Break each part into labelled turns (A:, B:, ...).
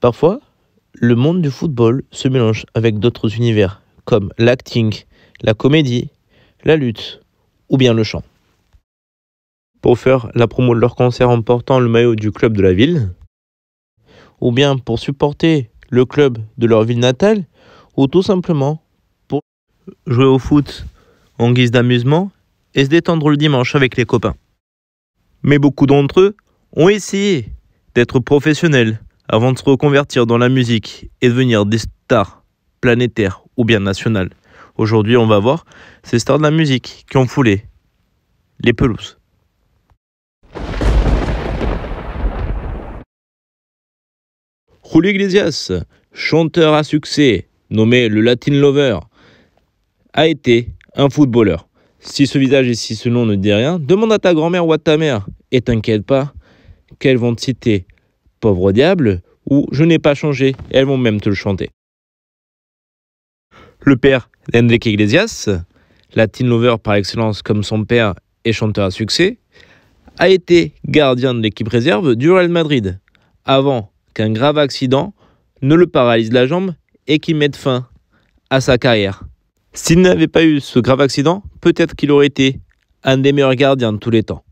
A: Parfois, le monde du football se mélange avec d'autres univers, comme l'acting, la comédie, la lutte ou bien le chant. Pour faire la promo de leur concert en portant le maillot du club de la ville, ou bien pour supporter le club de leur ville natale, ou tout simplement pour jouer au foot en guise d'amusement et se détendre le dimanche avec les copains. Mais beaucoup d'entre eux ont essayé d'être professionnels avant de se reconvertir dans la musique et devenir des stars planétaires ou bien nationales. Aujourd'hui, on va voir ces stars de la musique qui ont foulé les pelouses. Julio Iglesias, chanteur à succès, nommé le Latin Lover, a été un footballeur. Si ce visage et si ce nom ne dit rien, demande à ta grand-mère ou à ta mère. Et t'inquiète pas, qu'elles vont te citer « Pauvre diable » ou « Je n'ai pas changé » et elles vont même te le chanter. Le père d'Enrique Iglesias, Latin Lover par excellence comme son père et chanteur à succès, a été gardien de l'équipe réserve du Real Madrid, avant qu'un grave accident ne le paralyse la jambe et qu'il mette fin à sa carrière. S'il n'avait pas eu ce grave accident, peut-être qu'il aurait été un des meilleurs gardiens de tous les temps.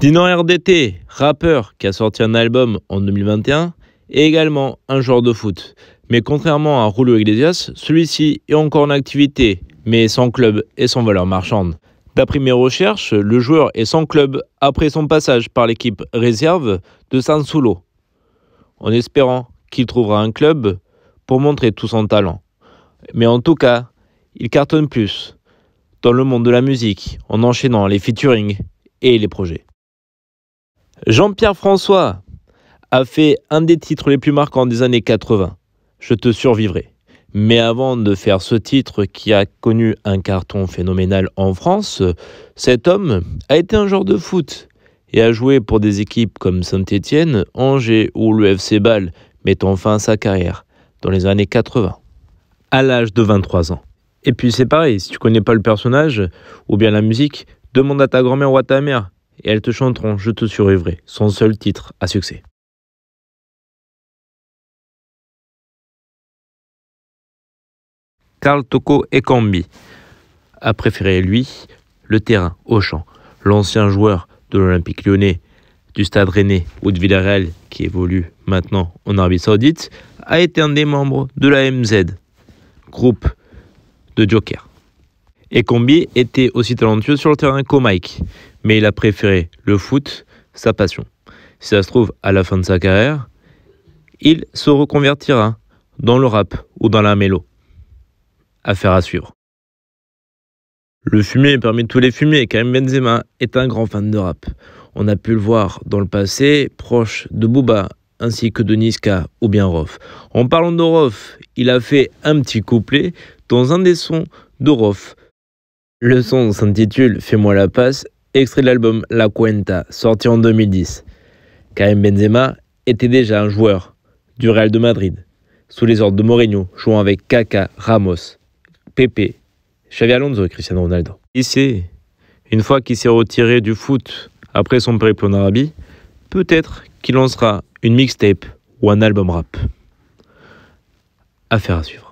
A: Dinan RDT, rappeur qui a sorti un album en 2021, est également un joueur de foot. Mais contrairement à Julio Iglesias, celui-ci est encore en activité, mais sans club et sans valeur marchande. D'après mes recherches, le joueur est sans club après son passage par l'équipe réserve de San Solo, en espérant qu'il trouvera un club pour montrer tout son talent. Mais en tout cas, il cartonne plus dans le monde de la musique en enchaînant les featuring et les projets. Jean-Pierre François a fait un des titres les plus marquants des années 80, Je te survivrai. Mais avant de faire ce titre qui a connu un carton phénoménal en France, cet homme a été un joueur de foot et a joué pour des équipes comme Saint-Étienne, Angers ou le FC Bâle, mettant fin à sa carrière dans les années 80, à l'âge de 23 ans. Et puis c'est pareil, si tu connais pas le personnage ou bien la musique, demande à ta grand-mère ou à ta mère et elles te chanteront « Je te survivrai », son seul titre à succès. Karl Toko Ekambi a préféré, lui, le terrain au champ. L'ancien joueur de l'Olympique Lyonnais, du Stade Rennais ou de Villarreal, qui évolue maintenant en Arabie Saoudite, a été un des membres de la MZ, groupe de Joker. Ekambi était aussi talentueux sur le terrain qu'au Mike, mais il a préféré le foot, sa passion. Si ça se trouve, à la fin de sa carrière, il se reconvertira dans le rap ou dans la mélo. Affaire à suivre. Le fumier parmi tous les fumiers, Karim Benzema est un grand fan de rap. On a pu le voir dans le passé, proche de Booba, ainsi que de Niska ou bien Rof. En parlant de Rof, il a fait un petit couplet dans un des sons de Rof. Le son s'intitule « Fais-moi la passe », extrait de l'album La Cuenta, sorti en 2010. Karim Benzema était déjà un joueur du Real de Madrid, sous les ordres de Mourinho, jouant avec Kaka, Ramos, Pepe, Xavi Alonso et Cristiano Ronaldo. Ici, une fois qu'il s'est retiré du foot après son périple en Arabie, peut-être qu'il lancera une mixtape ou un album rap. Affaire à suivre.